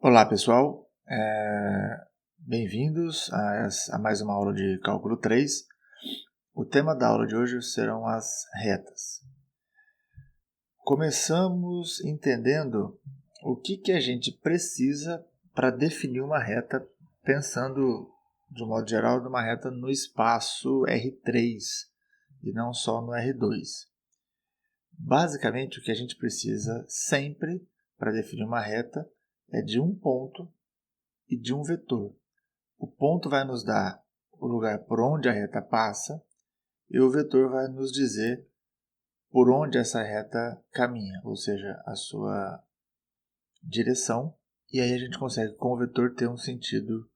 Olá pessoal, bem-vindos a mais uma aula de Cálculo 3. O tema da aula de hoje serão as retas. Começamos entendendo o que a gente precisa para definir uma reta, pensando de um modo geral numa reta no espaço R3 e não só no R2. Basicamente o que a gente precisa sempre para definir uma reta é de um ponto e de um vetor. O ponto vai nos dar o lugar por onde a reta passa e o vetor vai nos dizer por onde essa reta caminha, ou seja, a sua direção. E aí a gente consegue com o vetor ter um sentido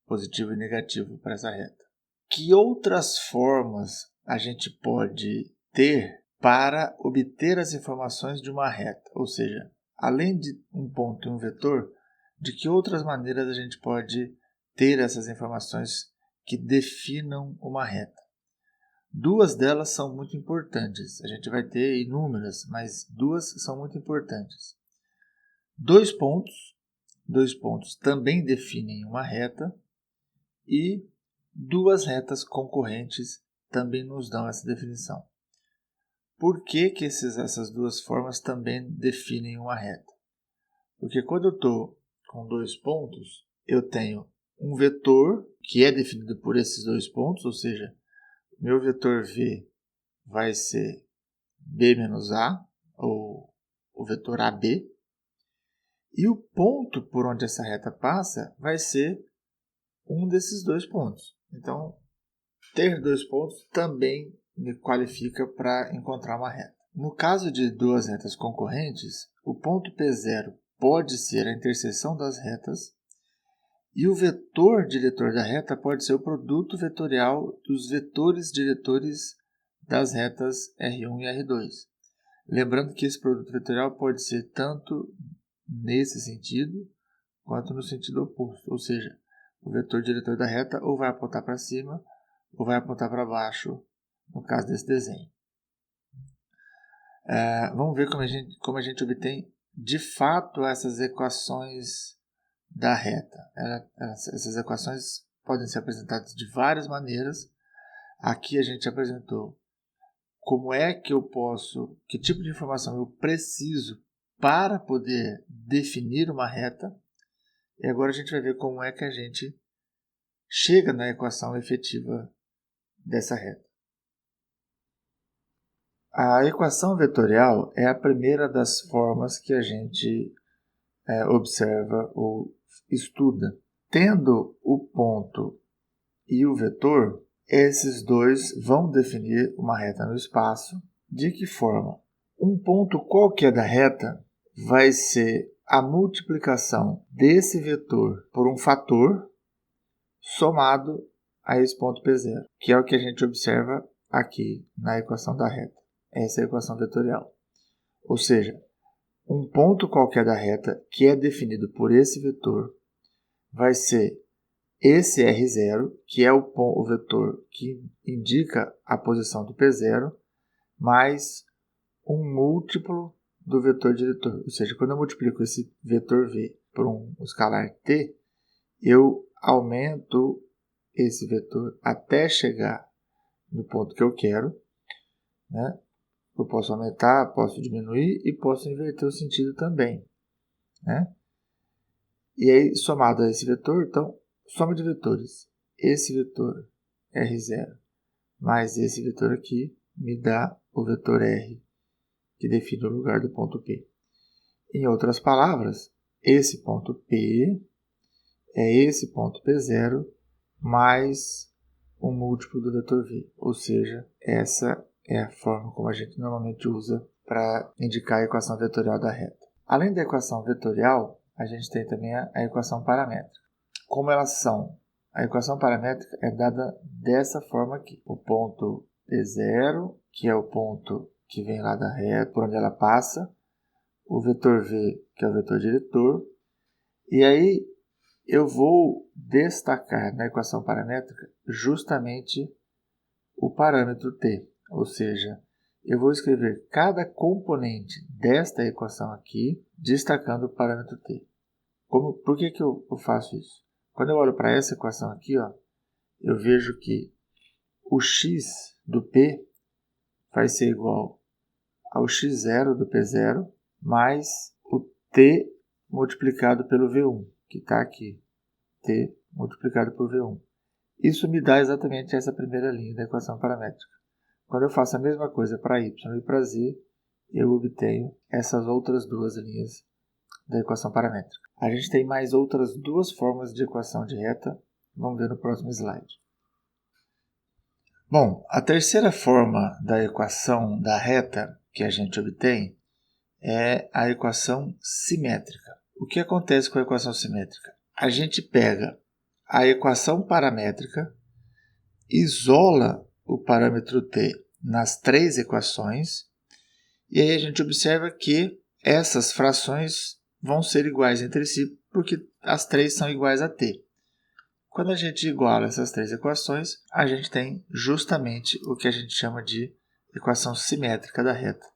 positivo e negativo para essa reta. Que outras formas a gente pode ter para obter as informações de uma reta? Ou seja, além de um ponto e um vetor, de que outras maneiras a gente pode ter essas informações que definam uma reta? Duas delas são muito importantes. A gente vai ter inúmeras, mas duas são muito importantes. Dois pontos também definem uma reta e duas retas concorrentes também nos dão essa definição. Por que essas duas formas também definem uma reta? Porque quando eu estou com dois pontos, eu tenho um vetor que é definido por esses dois pontos, ou seja, meu vetor V vai ser B menos A, ou o vetor AB, e o ponto por onde essa reta passa vai ser um desses dois pontos. Então, ter dois pontos também me qualifica para encontrar uma reta. No caso de duas retas concorrentes, o ponto P0 pode ser a interseção das retas e o vetor diretor da reta pode ser o produto vetorial dos vetores diretores das retas R1 e R2. Lembrando que esse produto vetorial pode ser tanto nesse sentido quanto no sentido oposto, ou seja, o vetor diretor da reta ou vai apontar para cima ou vai apontar para baixo, no caso desse desenho. Vamos ver como a gente obtém de fato essas equações da reta. Essas equações podem ser apresentadas de várias maneiras. Aqui a gente apresentou como é que eu posso, que tipo de informação eu preciso para poder definir uma reta. E agora a gente vai ver como é que a gente chega na equação efetiva dessa reta. A equação vetorial é a primeira das formas que a gente observa ou estuda. Tendo o ponto e o vetor, esses dois vão definir uma reta no espaço. De que forma? Um ponto qualquer da reta vai ser a multiplicação desse vetor por um fator somado a esse ponto P0, que é o que a gente observa aqui na equação da reta. Essa é a equação vetorial. Ou seja, um ponto qualquer da reta que é definido por esse vetor vai ser esse R0, que é o vetor que indica a posição do P0, mais um múltiplo do vetor diretor. Ou seja, quando eu multiplico esse vetor V por um escalar t, eu aumento esse vetor até chegar no ponto que eu quero, né? Eu posso aumentar, posso diminuir e posso inverter o sentido também, né? E aí, somado a esse vetor, então, soma de vetores. Esse vetor R0 mais esse vetor aqui me dá o vetor R, que define o lugar do ponto P. Em outras palavras, esse ponto P é esse ponto P0 mais um múltiplo do vetor V. Ou seja, essa é a forma como a gente normalmente usa para indicar a equação vetorial da reta. Além da equação vetorial, a gente tem também a equação paramétrica. Como elas são? A equação paramétrica é dada dessa forma aqui. O ponto P0, que é o ponto que vem lá da reta, por onde ela passa. O vetor V, que é o vetor diretor. E aí eu vou destacar na equação paramétrica justamente o parâmetro t, ou seja, eu vou escrever cada componente desta equação aqui, destacando o parâmetro t. Por que eu faço isso? Quando eu olho para essa equação aqui, ó, eu vejo que o x do P vai ser igual ao x0 do P0 mais o T multiplicado pelo V1, que está aqui. T multiplicado por V1. Isso me dá exatamente essa primeira linha da equação paramétrica. Quando eu faço a mesma coisa para y e para z, eu obtenho essas outras duas linhas da equação paramétrica. A gente tem mais outras duas formas de equação de reta. Vamos ver no próximo slide. Bom, a terceira forma da equação da reta que a gente obtém é a equação simétrica. O que acontece com a equação simétrica? A gente pega a equação paramétrica, isola o parâmetro t nas três equações, e aí a gente observa que essas frações vão ser iguais entre si, porque as três são iguais a t. Quando a gente iguala essas três equações, a gente tem justamente o que a gente chama de equação simétrica da reta,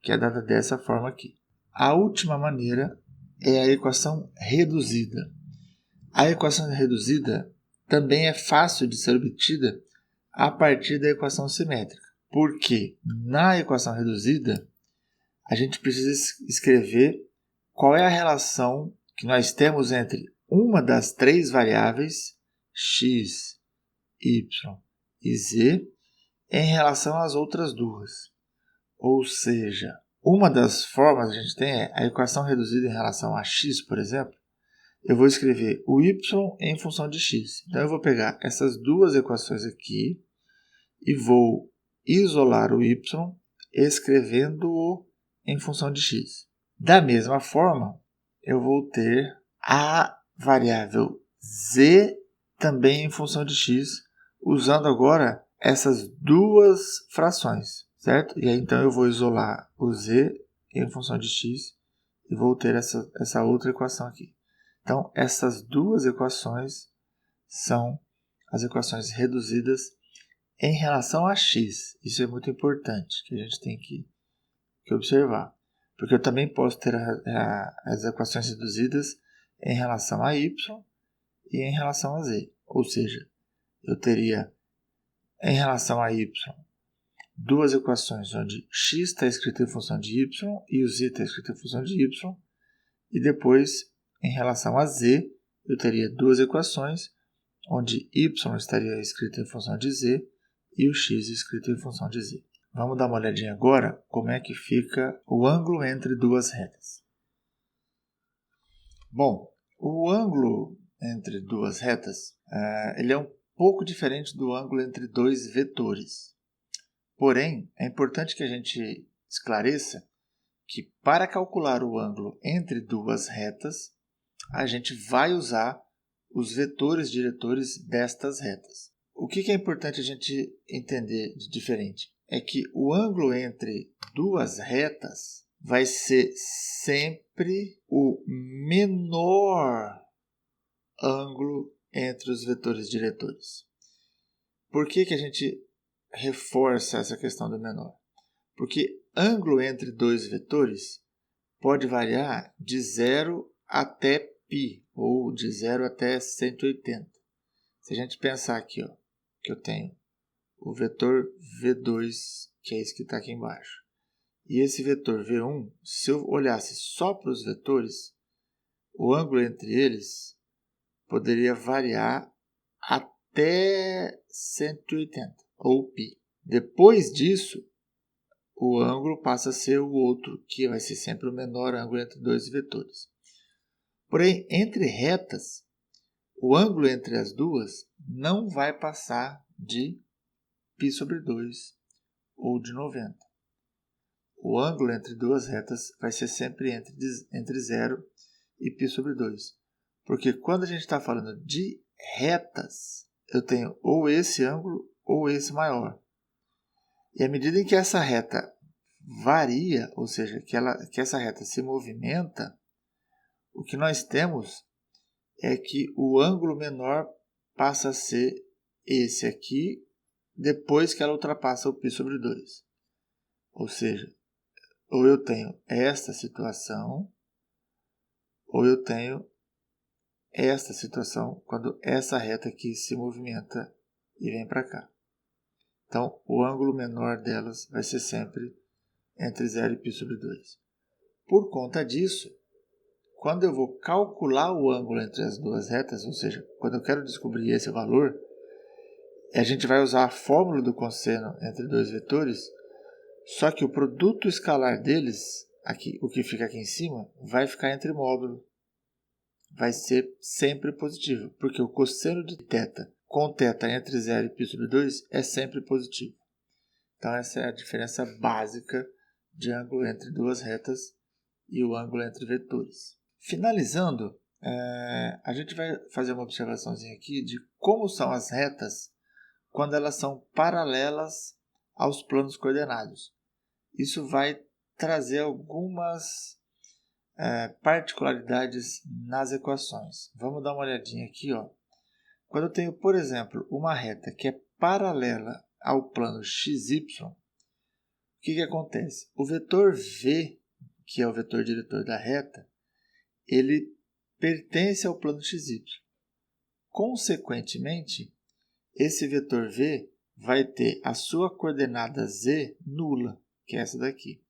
que é dada dessa forma aqui. A última maneira é a equação reduzida. A equação reduzida também é fácil de ser obtida a partir da equação simétrica, porque na equação reduzida a gente precisa escrever qual é a relação que nós temos entre uma das três variáveis x, y e z em relação às outras duas. Ou seja, uma das formas que a gente tem é a equação reduzida em relação a x, por exemplo. Eu vou escrever o y em função de x. Então, eu vou pegar essas duas equações aqui e vou isolar o y escrevendo-o em função de x. Da mesma forma, eu vou ter a variável z também em função de x, usando agora essas duas frações, certo? E aí, então, eu vou isolar o z em função de x e vou ter essa outra equação aqui. Então, essas duas equações são as equações reduzidas em relação a x. Isso é muito importante, que a gente tem que observar. Porque eu também posso ter as equações reduzidas em relação a y e em relação a z. Ou seja, eu teria em relação a y duas equações onde x está escrito em função de y e o z está escrito em função de y. E depois, em relação a z, eu teria duas equações onde y estaria escrito em função de z e o x escrito em função de z. Vamos dar uma olhadinha agora como é que fica o ângulo entre duas retas. Bom, o ângulo entre duas retas ele é um pouco diferente do ângulo entre dois vetores. Porém, é importante que a gente esclareça que para calcular o ângulo entre duas retas, a gente vai usar os vetores diretores destas retas. O que é importante a gente entender de diferente? É que o ângulo entre duas retas vai ser sempre o menor ângulo entre os vetores diretores. Por que a gente reforça essa questão do menor? Porque ângulo entre dois vetores pode variar de 0 até π, ou de 0 até 180. Se a gente pensar aqui, ó, que eu tenho o vetor V2, que é esse que está aqui embaixo, e esse vetor V1, se eu olhasse só para os vetores, o ângulo entre eles poderia variar até 180, ou π. Depois disso, o ângulo passa a ser o outro, que vai ser sempre o menor ângulo entre dois vetores. Porém, entre retas, o ângulo entre as duas não vai passar de π sobre 2 ou de 90. O ângulo entre duas retas vai ser sempre entre 0 e π sobre 2. Porque quando a gente está falando de retas, eu tenho ou esse ângulo ou esse maior. E à medida em que essa reta varia, ou seja, que essa reta se movimenta, o que nós temos é que o ângulo menor passa a ser esse aqui, depois que ela ultrapassa o π sobre 2. Ou seja, ou eu tenho esta situação, ou eu tenho esta situação quando essa reta aqui se movimenta e vem para cá. Então, o ângulo menor delas vai ser sempre entre 0 e π sobre 2. Por conta disso, quando eu vou calcular o ângulo entre as duas retas, ou seja, quando eu quero descobrir esse valor, a gente vai usar a fórmula do cosseno entre dois vetores, só que o produto escalar deles, aqui, o que fica aqui em cima, vai ficar entre módulo. Vai ser sempre positivo, porque o cosseno de θ com θ entre 0 e π sobre 2 é sempre positivo. Então essa é a diferença básica de ângulo entre duas retas e o ângulo entre vetores. Finalizando, a gente vai fazer uma observaçãozinha aqui de como são as retas quando elas são paralelas aos planos coordenados. Isso vai trazer algumas particularidades nas equações. Vamos dar uma olhadinha aqui. Ó. Quando eu tenho, por exemplo, uma reta que é paralela ao plano xy, o que acontece? O vetor v, que é o vetor diretor da reta, ele pertence ao plano xy. Consequentemente, esse vetor v vai ter a sua coordenada z nula, que é essa daqui.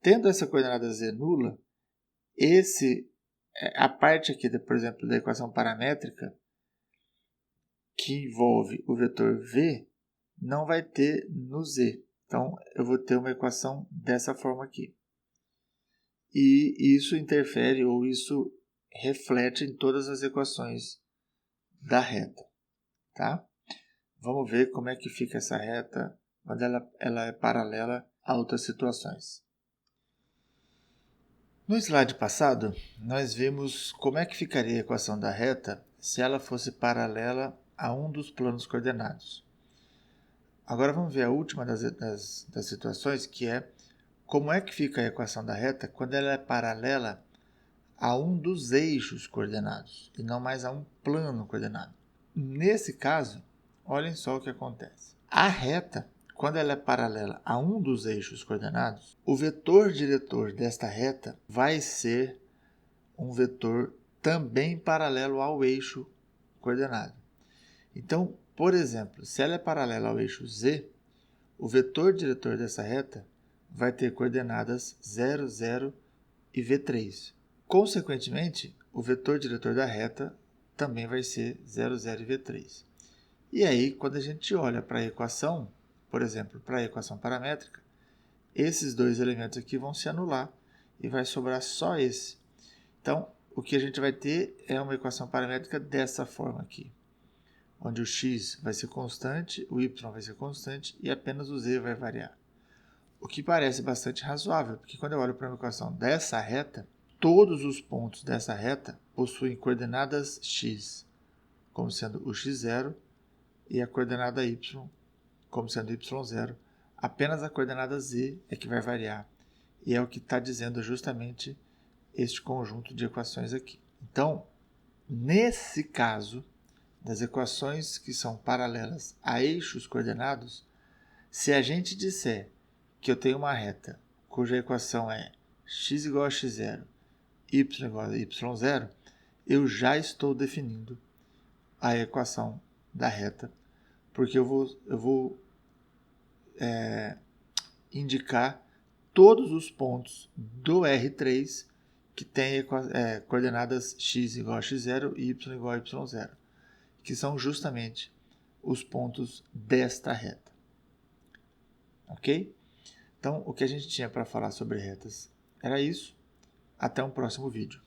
Tendo essa coordenada z nula, a parte aqui, por exemplo, da equação paramétrica, que envolve o vetor v, não vai ter no z. Então, eu vou ter uma equação dessa forma aqui. E isso interfere, ou isso reflete em todas as equações da reta. Tá? Vamos ver como é que fica essa reta quando ela é paralela a outras situações. No slide passado, nós vimos como é que ficaria a equação da reta se ela fosse paralela a um dos planos coordenados. Agora vamos ver a última das situações, que é como é que fica a equação da reta quando ela é paralela a um dos eixos coordenados e não mais a um plano coordenado. Nesse caso, olhem só o que acontece. A reta, quando ela é paralela a um dos eixos coordenados, o vetor diretor desta reta vai ser um vetor também paralelo ao eixo coordenado. Então, por exemplo, se ela é paralela ao eixo z, o vetor diretor dessa reta vai ter coordenadas 0, 0 e v3. Consequentemente, o vetor diretor da reta também vai ser 0, 0 e v3. E aí, quando a gente olha para a equação, por exemplo, para a equação paramétrica, esses dois elementos aqui vão se anular e vai sobrar só esse. Então, o que a gente vai ter é uma equação paramétrica dessa forma aqui, onde o x vai ser constante, o y vai ser constante e apenas o z vai variar. O que parece bastante razoável, porque quando eu olho para uma equação dessa reta, todos os pontos dessa reta possuem coordenadas x, como sendo o x0, e a coordenada y, como sendo y0. Apenas a coordenada z é que vai variar. E é o que está dizendo justamente este conjunto de equações aqui. Então, nesse caso, das equações que são paralelas a eixos coordenados, se a gente disser que eu tenho uma reta cuja equação é x igual a x0, y igual a y0, eu já estou definindo a equação da reta, porque eu vou indicar todos os pontos do R3 que tem coordenadas x igual a x0 e y igual a y0, que são justamente os pontos desta reta. Ok? Então, o que a gente tinha para falar sobre retas era isso. Até um próximo vídeo.